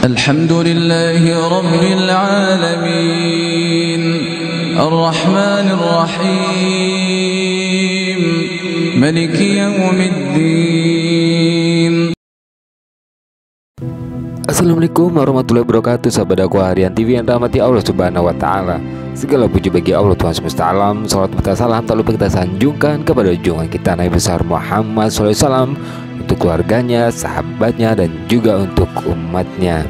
Alhamdulillahi Rabbil Alamin Ar-Rahmanir Rahim Maliki Yawmiddin. Assalamualaikum warahmatullahi wabarakatuh. Sahabat dakwah harian TV yang dirahmati Allah Subhanahu wa taala. Segala puji bagi Allah Tuhan semesta alam. Salawat serta salam tak lupa kita sanjungkan kepada junjungan kita Nabi besar Muhammad SAW, untuk keluarganya, sahabatnya, dan juga untuk umatnya.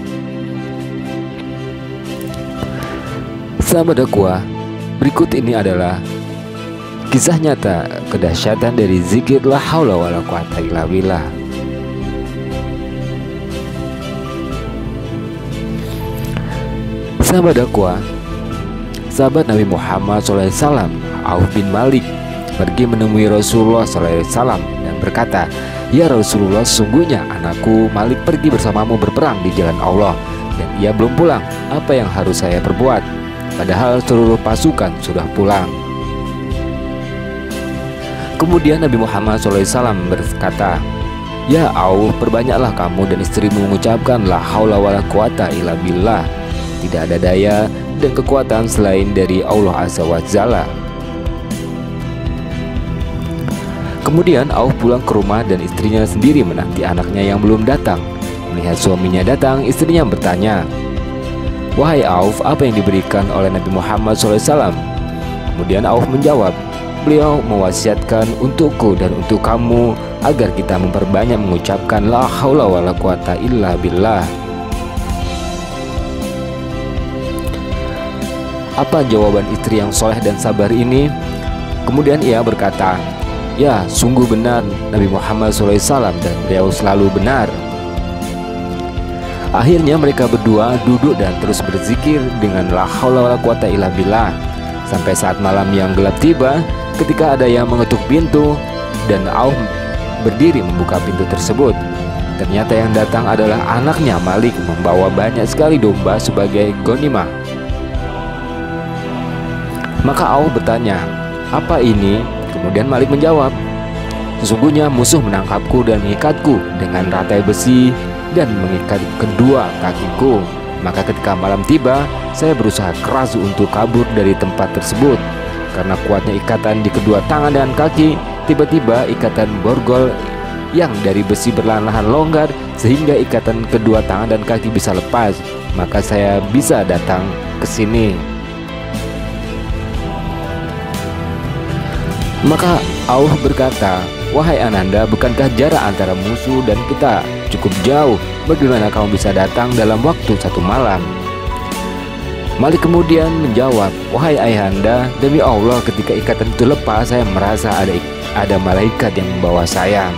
Sahabat dakwah, berikut ini adalah kisah nyata kedahsyatan dari zikir la haula wala quwata illa billah. Sahabat dakwah, sahabat Nabi Muhammad SAW, Auf bin Malik, pergi menemui Rasulullah SAW dan berkata, "Ya Rasulullah, sungguhnya anakku Malik pergi bersamamu berperang di jalan Allah, dan ia belum pulang. Apa yang harus saya perbuat? Padahal seluruh pasukan sudah pulang." Kemudian Nabi Muhammad SAW berkata, "Ya Auf, perbanyaklah kamu dan istrimu mengucapkan la haula wala quwata illa billah. Tidak ada daya dan kekuatan selain dari Allah Azza wa Jalla." Kemudian Auf pulang ke rumah dan istrinya sendiri menanti anaknya yang belum datang. Melihat suaminya datang, istrinya bertanya, "Wahai Auf, apa yang diberikan oleh Nabi Muhammad SAW?" Kemudian Auf menjawab, "Beliau mewasiatkan untukku dan untuk kamu agar kita memperbanyak mengucapkan la haula wala quwata illa billah." Apa jawaban istri yang soleh dan sabar ini? Kemudian ia berkata, "Ya, sungguh benar Nabi Muhammad SAW dan beliau selalu benar." Akhirnya mereka berdua duduk dan terus berzikir dengan la haula wala quwata illa billah sampai saat malam yang gelap tiba. Ketika ada yang mengetuk pintu dan Auf berdiri membuka pintu tersebut, ternyata yang datang adalah anaknya Malik membawa banyak sekali domba sebagai ghanimah. Maka Auf bertanya, "Apa ini?" Kemudian Malik menjawab, "Sesungguhnya musuh menangkapku dan mengikatku dengan rantai besi dan mengikat kedua kakiku. Maka ketika malam tiba, saya berusaha keras untuk kabur dari tempat tersebut. Karena kuatnya ikatan di kedua tangan dan kaki, tiba-tiba ikatan borgol yang dari besi perlahan-lahan longgar sehingga ikatan kedua tangan dan kaki bisa lepas. Maka saya bisa datang ke sini." Maka Auf berkata, "Wahai Ananda, bukankah jarak antara musuh dan kita cukup jauh? Bagaimana kamu bisa datang dalam waktu satu malam?" Malik kemudian menjawab, "Wahai ayahanda, demi Allah, ketika ikatan itu lepas, saya merasa ada malaikat yang membawa saya."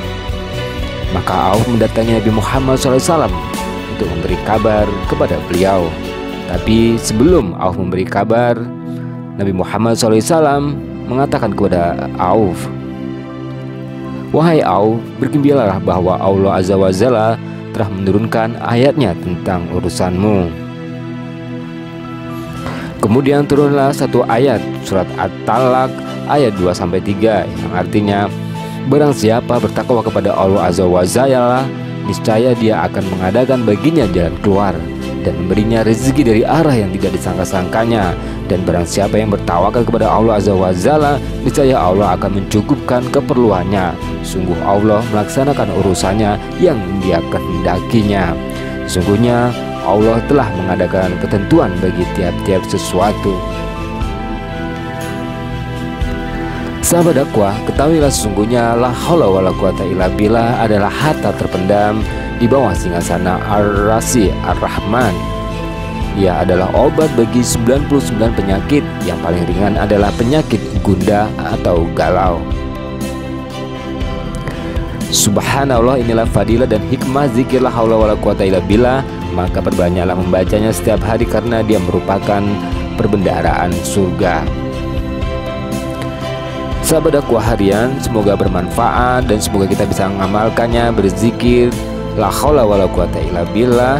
Maka Auf mendatangi Nabi Muhammad SAW untuk memberi kabar kepada beliau. Tapi sebelum Auf memberi kabar, Nabi Muhammad SAW mengatakan kepada Auf, "Wahai Auf, bergembiralah bahwa Allah Azza wa Jalla telah menurunkan ayatnya tentang urusanmu." Kemudian turunlah satu ayat surat At-Talaq ayat 2-3 yang artinya, "Barang siapa bertakwa kepada Allah Azza wa Jalla, niscaya dia akan mengadakan baginya jalan keluar dan memberinya rezeki dari arah yang tidak disangka-sangkanya. Dan barang siapa yang bertawakal kepada Allah Azza wa Jalla, niscaya Allah akan mencukupkan keperluannya. Sungguh Allah melaksanakan urusannya yang Dia kehendakinya. Sesungguhnya Allah telah mengadakan ketentuan bagi tiap-tiap sesuatu." Sahabat dakwah, ketahuilah sesungguhnya la haula wala quwata illa billah adalah harta terpendam di bawah singgasana Ar-Rasy Ar-Rahman. Ia adalah obat bagi 99 penyakit. Yang paling ringan adalah penyakit gundah atau galau. Subhanallah, inilah fadilah dan hikmah zikir la haula wala quwata illa billah. Maka perbanyaklah membacanya setiap hari karena dia merupakan perbendaharaan surga. Sahabat dakwah harian, semoga bermanfaat dan semoga kita bisa mengamalkannya, berzikir la haula wala quwata illa billah.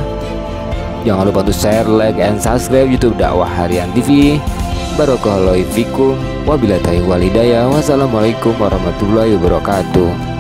Jangan lupa untuk share, like, and subscribe YouTube Dakwah Harian TV. Barakallahu fikum. Wabillahi taufiq wal hidayah. Wassalamualaikum warahmatullahi wabarakatuh.